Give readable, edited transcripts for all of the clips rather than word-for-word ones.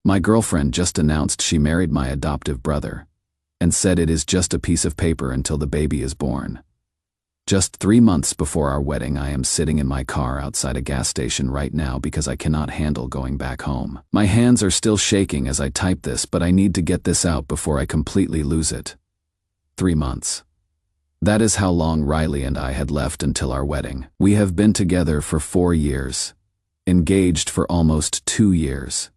My girlfriend just announced she married my adoptive brother and said it is just a piece of paper until the baby is born. Just 3 months before our wedding, I am sitting in my car outside a gas station right now because I cannot handle going back home. My hands are still shaking as I type this, but I need to get this out before I completely lose it. 3 months. That is how long Riley and I had left until our wedding. We have been together for 4 years, engaged for almost 2 years.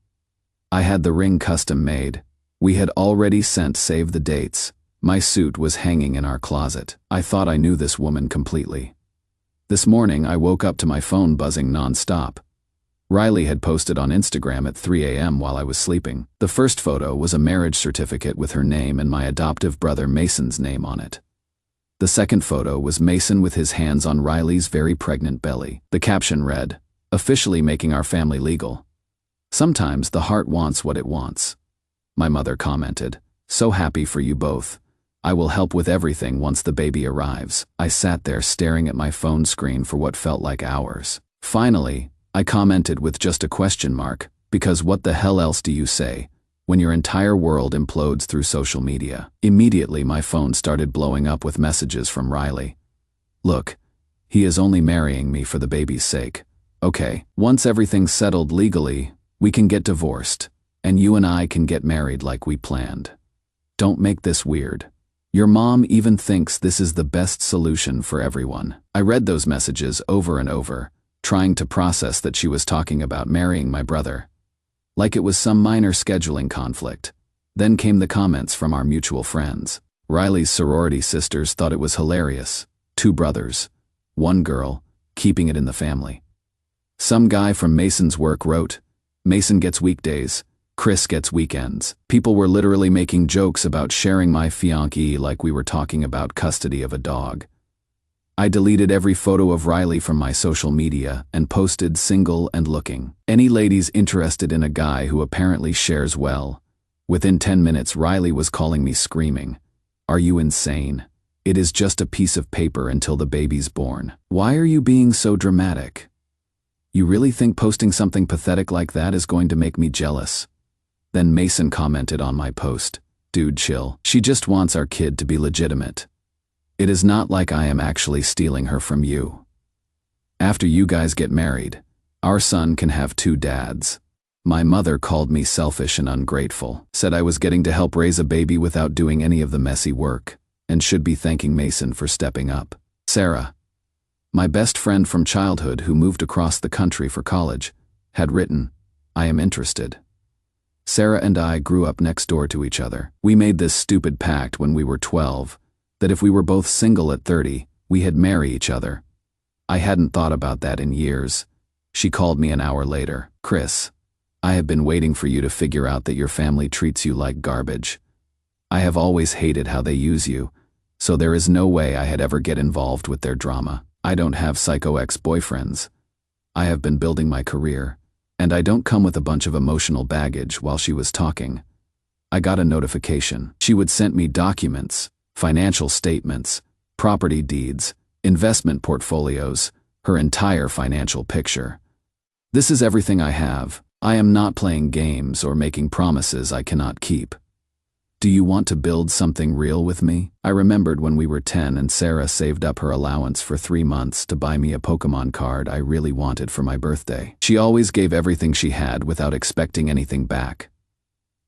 I had the ring custom made. We had already sent save the dates. My suit was hanging in our closet. I thought I knew this woman completely. This morning, I woke up to my phone buzzing non-stop. Riley had posted on Instagram at 3 a.m. while I was sleeping. The first photo was a marriage certificate with her name and my adoptive brother Mason's name on it. The second photo was Mason with his hands on Riley's very pregnant belly. The caption read, "Officially making our family legal. Sometimes the heart wants what it wants." My mother commented, "So happy for you both. I will help with everything once the baby arrives." I sat there staring at my phone screen for what felt like hours. Finally, I commented with just a question mark, because what the hell else do you say when your entire world implodes through social media? Immediately, my phone started blowing up with messages from Riley. "Look, he is only marrying me for the baby's sake. Okay, once everything's settled legally, we can get divorced, and you and I can get married like we planned. Don't make this weird. Your mom even thinks this is the best solution for everyone." I read those messages over and over, trying to process that she was talking about marrying my brother, like it was some minor scheduling conflict. Then came the comments from our mutual friends. Riley's sorority sisters thought it was hilarious. 2 brothers, 1 girl, keeping it in the family. Some guy from Mason's work wrote, "Mason gets weekdays, Chris gets weekends." People were literally making jokes about sharing my fiancée like we were talking about custody of a dog. I deleted every photo of Riley from my social media and posted single and looking. Any ladies interested in a guy who apparently shares well? Within 10 minutes, Riley was calling me screaming, "Are you insane? It is just a piece of paper until the baby's born. Why are you being so dramatic? You really think posting something pathetic like that is going to make me jealous?" Then Mason commented on my post, "Dude, chill. She just wants our kid to be legitimate. It is not like I am actually stealing her from you. After you guys get married, our son can have 2 dads." My mother called me selfish and ungrateful, said I was getting to help raise a baby without doing any of the messy work, and should be thanking Mason for stepping up. Sarah, my best friend from childhood who moved across the country for college, had written, "I am interested." Sarah and I grew up next door to each other. We made this stupid pact when we were 12, that if we were both single at 30, we'd marry each other. I hadn't thought about that in years. She called me an hour later. "Chris, I have been waiting for you to figure out that your family treats you like garbage. I have always hated how they use you, so there is no way I had ever get involved with their drama. I don't have psycho ex-boyfriends. I have been building my career, and I don't come with a bunch of emotional baggage." While she was talking, I got a notification. She would send me documents, financial statements, property deeds, investment portfolios, her entire financial picture. "This is everything I have. I am not playing games or making promises I cannot keep. Do you want to build something real with me?" I remembered when we were 10 and Sarah saved up her allowance for 3 months to buy me a Pokemon card I really wanted for my birthday. She always gave everything she had without expecting anything back.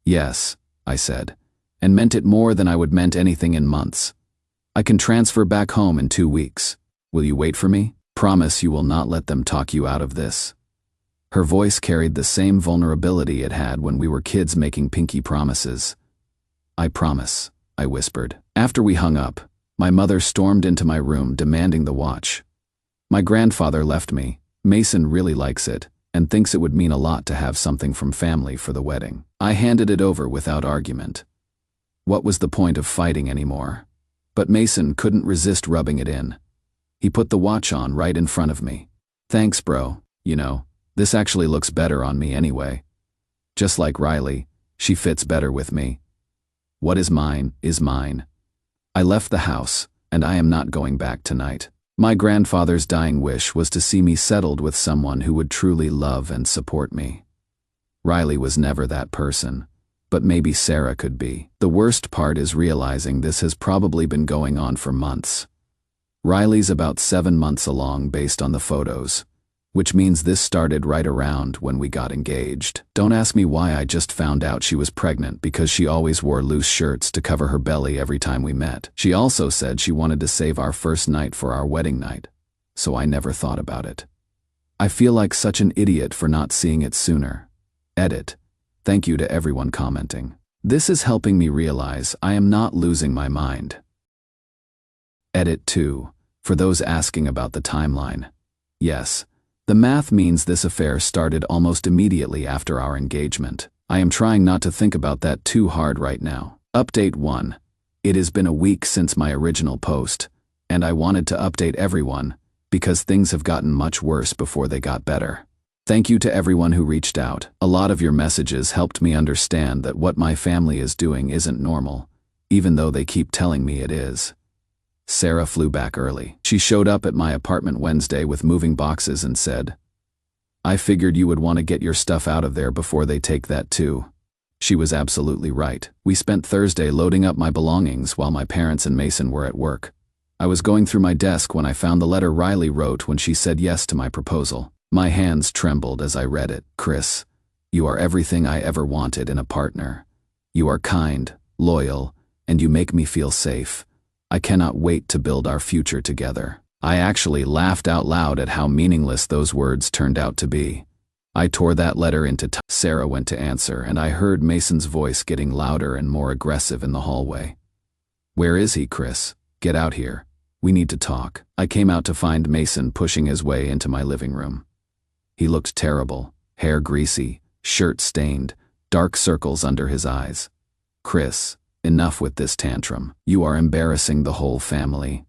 "Yes," I said, and meant it more than I would meant anything in months. "I can transfer back home in 2 weeks. Will you wait for me? Promise you will not let them talk you out of this." Her voice carried the same vulnerability it had when we were kids making pinky promises. "I promise," I whispered. After we hung up, my mother stormed into my room demanding the watch. "My grandfather left me. Mason really likes it and thinks it would mean a lot to have something from family for the wedding." I handed it over without argument. What was the point of fighting anymore? But Mason couldn't resist rubbing it in. He put the watch on right in front of me. "Thanks, bro. You know, this actually looks better on me anyway. Just like Riley, she fits better with me. What is mine is mine." I left the house, and I am not going back tonight. My grandfather's dying wish was to see me settled with someone who would truly love and support me. Riley was never that person, but maybe Sarah could be. The worst part is realizing this has probably been going on for months. Riley's about 7 months along based on the photos, which means this started right around when we got engaged. Don't ask me why I just found out she was pregnant, because she always wore loose shirts to cover her belly every time we met. She also said she wanted to save our first night for our wedding night, so I never thought about it. I feel like such an idiot for not seeing it sooner. Edit. Thank you to everyone commenting. This is helping me realize I am not losing my mind. Edit 2. For those asking about the timeline. Yes, the math means this affair started almost immediately after our engagement. I am trying not to think about that too hard right now. Update 1. It has been a week since my original post, and I wanted to update everyone because things have gotten much worse before they got better. Thank you to everyone who reached out. A lot of your messages helped me understand that what my family is doing isn't normal, even though they keep telling me it is. Sarah flew back early. She showed up at my apartment Wednesday with moving boxes and said, "I figured you would want to get your stuff out of there before they take that too." She was absolutely right. We spent Thursday loading up my belongings while my parents and Mason were at work. I was going through my desk when I found the letter Riley wrote when she said yes to my proposal. My hands trembled as I read it. "Chris, you are everything I ever wanted in a partner. You are kind, loyal, and you make me feel safe. I cannot wait to build our future together." I actually laughed out loud at how meaningless those words turned out to be. I tore that letter into Sarah went to answer, and I heard Mason's voice getting louder and more aggressive in the hallway. "Where is he, Chris? Get out here. We need to talk." I came out to find Mason pushing his way into my living room. He looked terrible, hair greasy, shirt stained, dark circles under his eyes. "Chris, enough with this tantrum. You are embarrassing the whole family.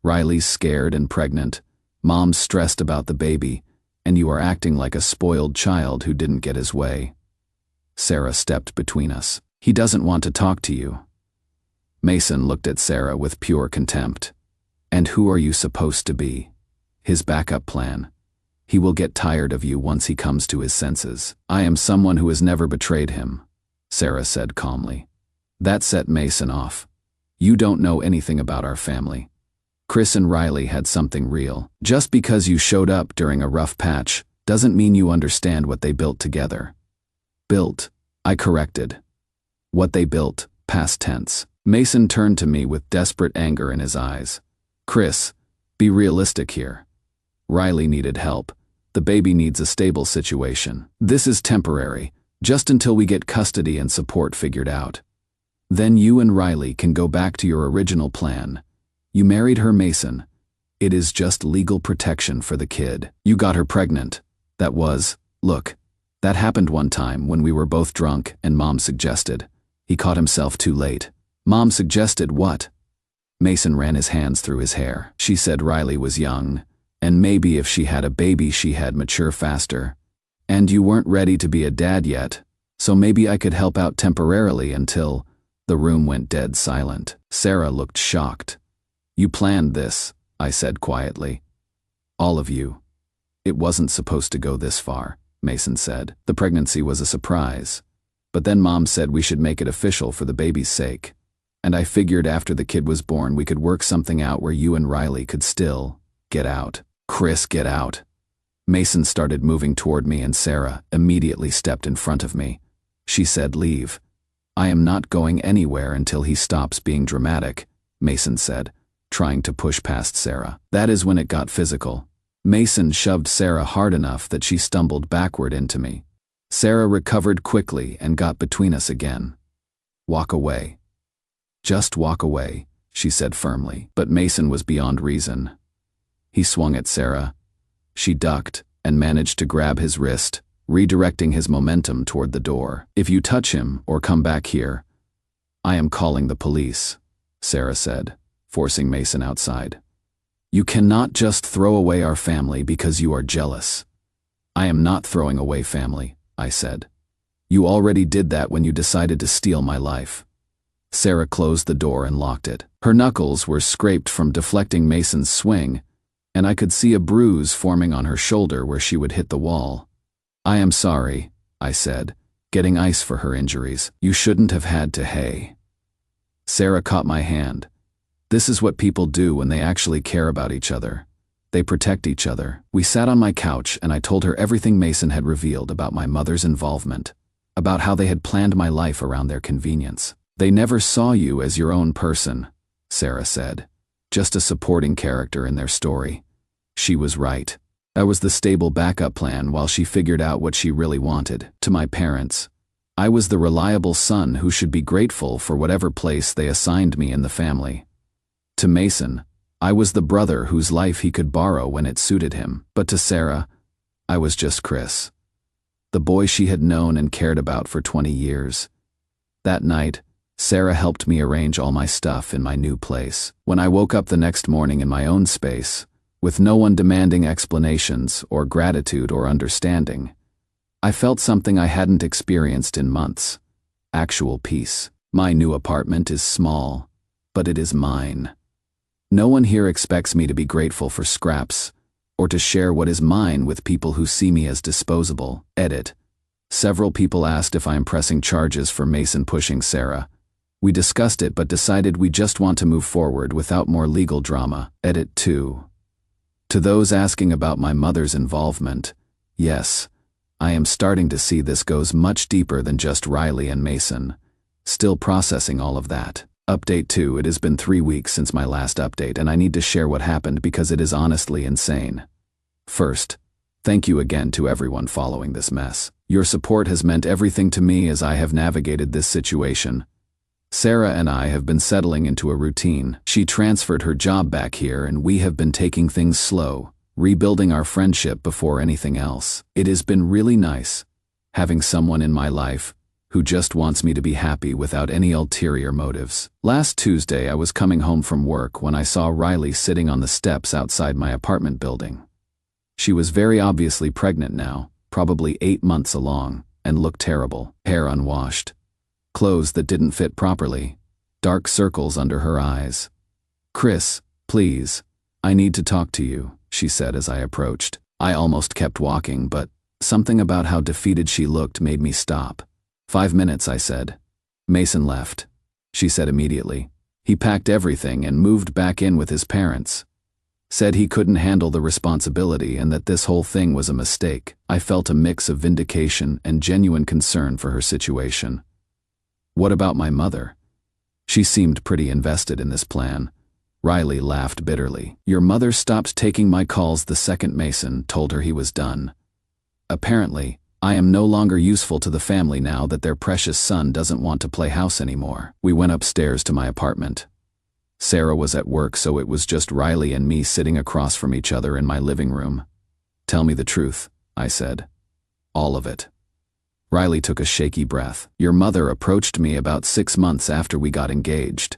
Riley's scared and pregnant, Mom's stressed about the baby, and you are acting like a spoiled child who didn't get his way." Sarah stepped between us. "He doesn't want to talk to you." Mason looked at Sarah with pure contempt. "And who are you supposed to be? His backup plan. He will get tired of you once he comes to his senses." "I am someone who has never betrayed him," Sarah said calmly. That set Mason off. "You don't know anything about our family. Chris and Riley had something real. Just because you showed up during a rough patch doesn't mean you understand what they built together." "Built," I corrected. "What they built, past tense." Mason turned to me with desperate anger in his eyes. "Chris, be realistic here. Riley needed help. The baby needs a stable situation. This is temporary, just until we get custody and support figured out. Then you and Riley can go back to your original plan. You married her, Mason. It is just legal protection for the kid. You got her pregnant. Look, that happened one time when we were both drunk and Mom suggested." He caught himself too late. "Mom suggested what?" Mason ran his hands through his hair. "She said Riley was young, and maybe if she had a baby she'd mature faster. And you weren't ready to be a dad yet, so maybe I could help out temporarily until—" The room went dead silent. Sarah looked shocked. "You planned this," I said quietly. "All of you." "It wasn't supposed to go this far," Mason said. "The pregnancy was a surprise. But then Mom said we should make it official for the baby's sake. And I figured after the kid was born we could work something out where you and Riley could still get out." "Chris, get out." Mason started moving toward me and Sarah immediately stepped in front of me. She said, "Leave." "I am not going anywhere until he stops being dramatic," Mason said, trying to push past Sarah. That is when it got physical. Mason shoved Sarah hard enough that she stumbled backward into me. Sarah recovered quickly and got between us again. "Walk away. Just walk away," she said firmly, but Mason was beyond reason. He swung at Sarah. She ducked and managed to grab his wrist, redirecting his momentum toward the door. "If you touch him or come back here, I am calling the police," Sarah said, forcing Mason outside. "You cannot just throw away our family because you are jealous." "I am not throwing away family," I said. "You already did that when you decided to steal my life." Sarah closed the door and locked it. Her knuckles were scraped from deflecting Mason's swing, and I could see a bruise forming on her shoulder where she would hit the wall. "I am sorry," I said, getting ice for her injuries. You shouldn't have had to, hey. Sarah caught my hand. This is what people do when they actually care about each other. They protect each other. We sat on my couch and I told her everything Mason had revealed about my mother's involvement, about how they had planned my life around their convenience. They never saw you as your own person, Sarah said, just a supporting character in their story. She was right. I was the stable backup plan while she figured out what she really wanted. To my parents, I was the reliable son who should be grateful for whatever place they assigned me in the family. To Mason, I was the brother whose life he could borrow when it suited him. But to Sarah, I was just Chris, the boy she had known and cared about for 20 years. That night, Sarah helped me arrange all my stuff in my new place. When I woke up the next morning in my own space, with no one demanding explanations or gratitude or understanding, I felt something I hadn't experienced in months: actual peace. My new apartment is small, but it is mine. No one here expects me to be grateful for scraps, or to share what is mine with people who see me as disposable. Edit. Several people asked if I am pressing charges for Mason pushing Sarah. We discussed it but decided we just want to move forward without more legal drama. Edit 2. To those asking about my mother's involvement, yes, I am starting to see this goes much deeper than just Riley and Mason. Still processing all of that. Update 2. It has been 3 weeks since my last update and I need to share what happened because it is honestly insane. First, thank you again to everyone following this mess. Your support has meant everything to me as I have navigated this situation. Sarah and I have been settling into a routine. She transferred her job back here and we have been taking things slow, rebuilding our friendship before anything else. It has been really nice having someone in my life who just wants me to be happy without any ulterior motives. Last Tuesday I was coming home from work when I saw Riley sitting on the steps outside my apartment building. She was very obviously pregnant now, probably 8 months along, and looked terrible. Hair unwashed, clothes that didn't fit properly, dark circles under her eyes. "Chris, please, I need to talk to you," she said as I approached. I almost kept walking, but something about how defeated she looked made me stop. 5 minutes, I said. Mason left, she said immediately. He packed everything and moved back in with his parents. Said he couldn't handle the responsibility and that this whole thing was a mistake. I felt a mix of vindication and genuine concern for her situation. What about my mother? She seemed pretty invested in this plan. Riley laughed bitterly. Your mother stopped taking my calls the second Mason told her he was done. Apparently, I am no longer useful to the family now that their precious son doesn't want to play house anymore. We went upstairs to my apartment. Sarah was at work, so it was just Riley and me sitting across from each other in my living room. Tell me the truth, I said. All of it. Riley took a shaky breath. Your mother approached me about 6 months after we got engaged.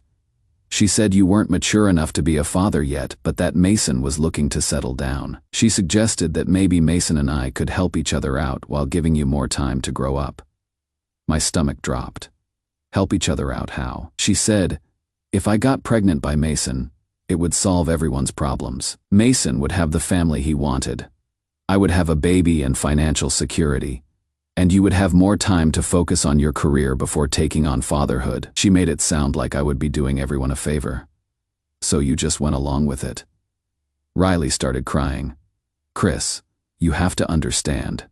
She said you weren't mature enough to be a father yet, but that Mason was looking to settle down. She suggested that maybe Mason and I could help each other out while giving you more time to grow up. My stomach dropped. Help each other out how? She said, if I got pregnant by Mason, it would solve everyone's problems. Mason would have the family he wanted. I would have a baby and financial security. And you would have more time to focus on your career before taking on fatherhood. She made it sound like I would be doing everyone a favor. So you just went along with it. Riley started crying. Chris, you have to understand.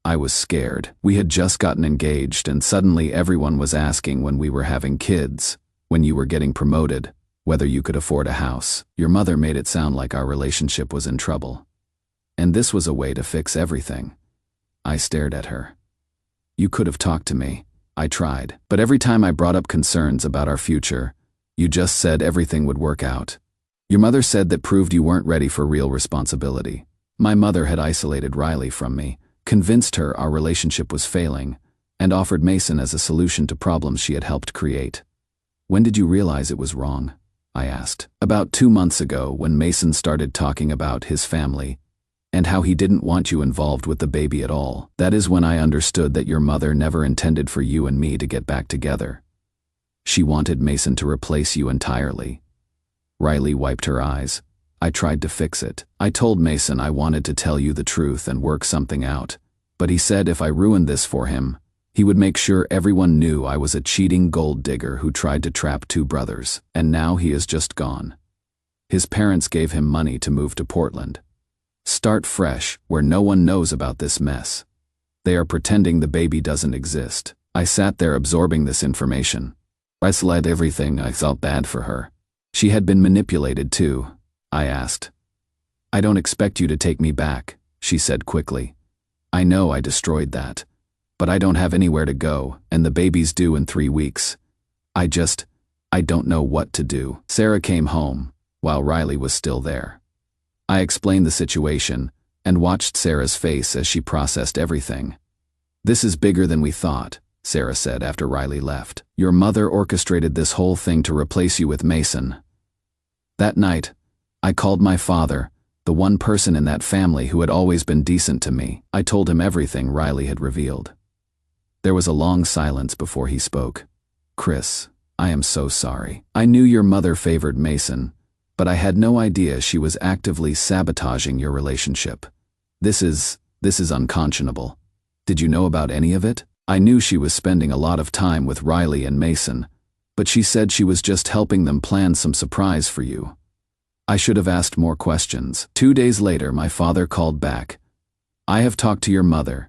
I was scared. We had just gotten engaged and suddenly everyone was asking when we were having kids, when you were getting promoted, whether you could afford a house. Your mother made it sound like our relationship was in trouble. And this was a way to fix everything. I stared at her. You could have talked to me. I tried. But every time I brought up concerns about our future, you just said everything would work out. Your mother said that proved you weren't ready for real responsibility. My mother had isolated Riley from me, convinced her our relationship was failing, and offered Mason as a solution to problems she had helped create. When did you realize it was wrong? I asked. About 2 months ago, when Mason started talking about his family, and how he didn't want you involved with the baby at all. That is when I understood that your mother never intended for you and me to get back together. She wanted Mason to replace you entirely. Riley wiped her eyes. I tried to fix it. I told Mason I wanted to tell you the truth and work something out, But he said if I ruined this for him, he would make sure everyone knew I was a cheating gold digger who tried to trap two brothers, and now he is just gone. His parents gave him money to move to Portland. Start fresh, where no one knows about this mess. They are pretending the baby doesn't exist. I sat there absorbing this information. I said everything. I felt bad for her. She had been manipulated too, I asked. I don't expect you to take me back, she said quickly. I know I destroyed that. But I don't have anywhere to go, and the baby's due in 3 weeks. I don't know what to do. Sarah came home, while Riley was still there. I explained the situation, and watched Sarah's face as she processed everything. This is bigger than we thought, Sarah said after Riley left. Your mother orchestrated this whole thing to replace you with Mason. That night, I called my father, the one person in that family who had always been decent to me. I told him everything Riley had revealed. There was a long silence before he spoke. Chris, I am so sorry. I knew your mother favored Mason, but I had no idea she was actively sabotaging your relationship. This is unconscionable. Did you know about any of it? I knew she was spending a lot of time with Riley and Mason, but she said she was just helping them plan some surprise for you. I should have asked more questions. 2 days later, my father called back. I have talked to your mother.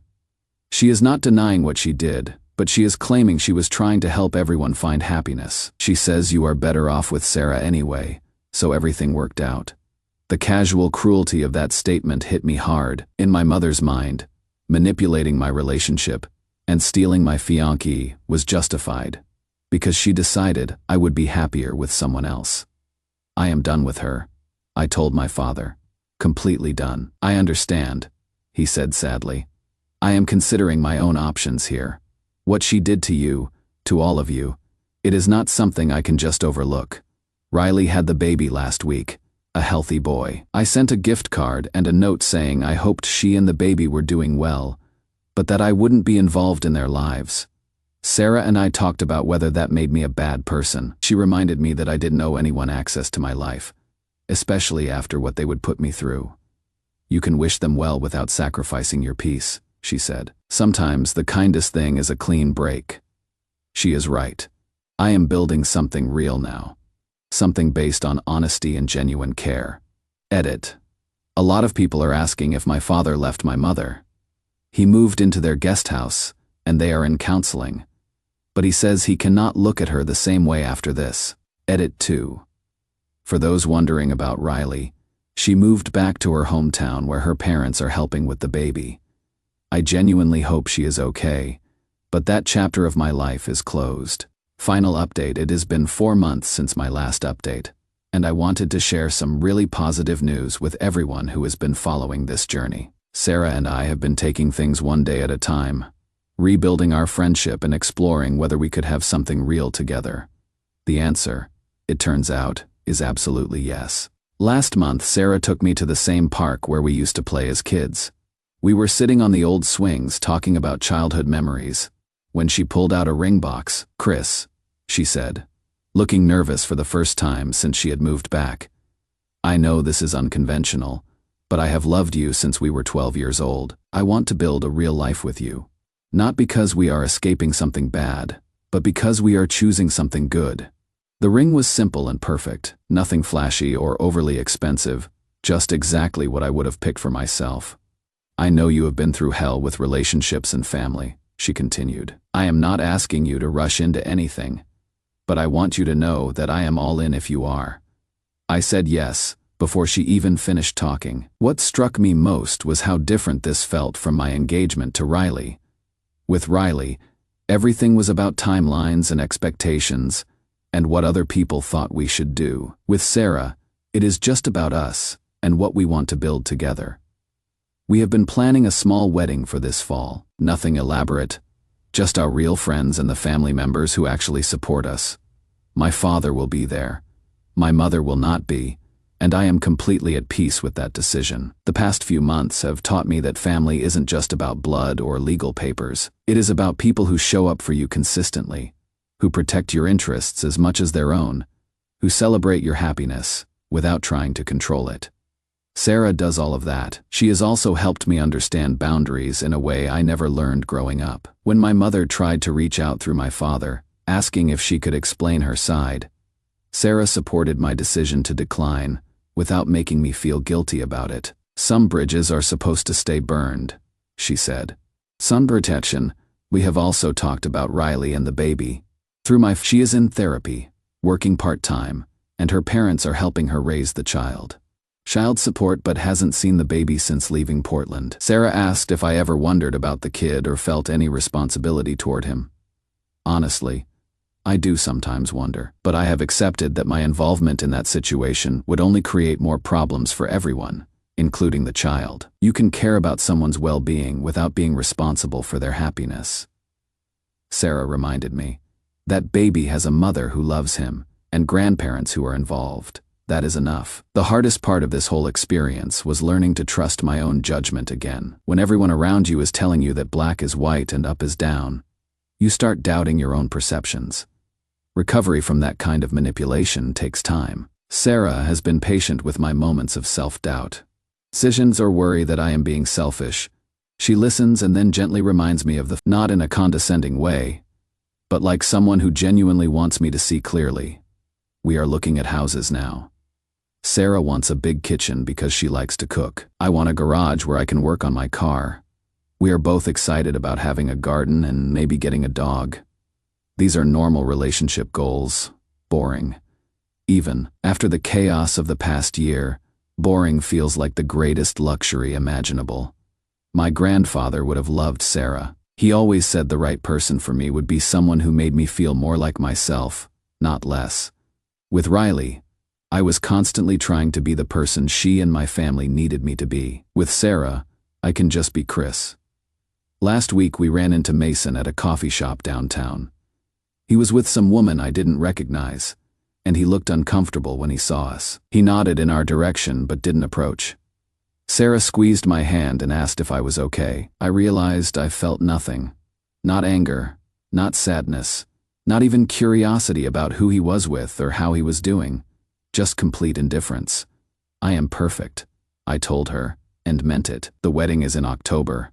She is not denying what she did, but she is claiming she was trying to help everyone find happiness. She says you are better off with Sarah anyway, so everything worked out. The casual cruelty of that statement hit me hard. In my mother's mind, manipulating my relationship and stealing my fiancée was justified, because she decided I would be happier with someone else. I am done with her, I told my father. Completely done. I understand, he said sadly. I am considering my own options here. What she did to you, to all of you, it is not something I can just overlook. Riley had the baby last week, a healthy boy. I sent a gift card and a note saying I hoped she and the baby were doing well, but that I wouldn't be involved in their lives. Sarah and I talked about whether that made me a bad person. She reminded me that I didn't owe anyone access to my life, especially after what they would put me through. You can wish them well without sacrificing your peace, she said. Sometimes the kindest thing is a clean break. She is right. I am building something real now. Something based on honesty and genuine care. Edit. A lot of people are asking if my father left my mother. He moved into their guest house, and they are in counseling. But he says he cannot look at her the same way after this. Edit 2. For those wondering about Riley, she moved back to her hometown where her parents are helping with the baby. I genuinely hope she is okay, but that chapter of my life is closed. Final update: it has been 4 months since my last update, and I wanted to share some really positive news with everyone who has been following this journey. Sarah and I have been taking things one day at a time, rebuilding our friendship and exploring whether we could have something real together. The answer, it turns out, is absolutely yes. Last month, Sarah took me to the same park where we used to play as kids. We were sitting on the old swings talking about childhood memories, when she pulled out a ring box. Chris, she said, looking nervous for the first time since she had moved back. I know this is unconventional, but I have loved you since we were 12 years old. I want to build a real life with you. Not because we are escaping something bad, but because we are choosing something good. The ring was simple and perfect, nothing flashy or overly expensive, just exactly what I would have picked for myself. I know you have been through hell with relationships and family, she continued. I am not asking you to rush into anything, but I want you to know that I am all in if you are. I said yes, before she even finished talking. What struck me most was how different this felt from my engagement to Riley. With Riley, everything was about timelines and expectations, and what other people thought we should do. With Sarah, it is just about us and what we want to build together. We have been planning a small wedding for this fall, nothing elaborate, just our real friends and the family members who actually support us. My father will be there. My mother will not be, and I am completely at peace with that decision. The past few months have taught me that family isn't just about blood or legal papers. It is about people who show up for you consistently, who protect your interests as much as their own, who celebrate your happiness without trying to control it. Sarah does all of that. She has also helped me understand boundaries in a way I never learned growing up. When my mother tried to reach out through my father, asking if she could explain her side, Sarah supported my decision to decline without making me feel guilty about it. Some bridges are supposed to stay burned, she said. Sun protection. We have also talked about Riley and the baby. She is in therapy, working part-time, and her parents are helping her raise the child. Child support but hasn't seen the baby since leaving Portland. Sarah asked if I ever wondered about the kid or felt any responsibility toward him. Honestly, I do sometimes wonder, but I have accepted that my involvement in that situation would only create more problems for everyone, including the child. You can care about someone's well-being without being responsible for their happiness. Sarah reminded me, that baby has a mother who loves him and grandparents who are involved. That is enough. The hardest part of this whole experience was learning to trust my own judgment again. When everyone around you is telling you that black is white and up is down, you start doubting your own perceptions. Recovery from that kind of manipulation takes time. Sarah has been patient with my moments of self-doubt, decisions or worry that I am being selfish. She listens and then gently reminds me of not in a condescending way, but like someone who genuinely wants me to see clearly. We are looking at houses now. Sarah wants a big kitchen because she likes to cook. I want a garage where I can work on my car. We are both excited about having a garden and maybe getting a dog. These are normal relationship goals. Boring. Even after the chaos of the past year, boring feels like the greatest luxury imaginable. My grandfather would have loved Sarah. He always said the right person for me would be someone who made me feel more like myself, not less. With Riley, I was constantly trying to be the person she and my family needed me to be. With Sarah, I can just be Chris. Last week we ran into Mason at a coffee shop downtown. He was with some woman I didn't recognize, and he looked uncomfortable when he saw us. He nodded in our direction but didn't approach. Sarah squeezed my hand and asked if I was okay. I realized I felt nothing. Not anger, not sadness, not even curiosity about who he was with or how he was doing. Just complete indifference. I am perfect, I told her, and meant it. The wedding is in October.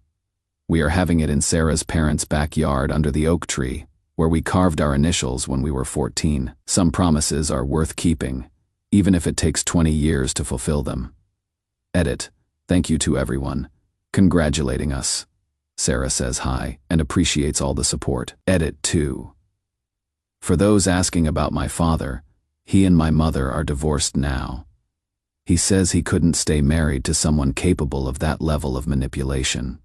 We are having it in Sarah's parents' backyard under the oak tree, where we carved our initials when we were 14. Some promises are worth keeping, even if it takes 20 years to fulfill them. Edit. Thank you to everyone congratulating us. Sarah says hi and appreciates all the support. Edit 2. For those asking about my father, he and my mother are divorced now. He says he couldn't stay married to someone capable of that level of manipulation.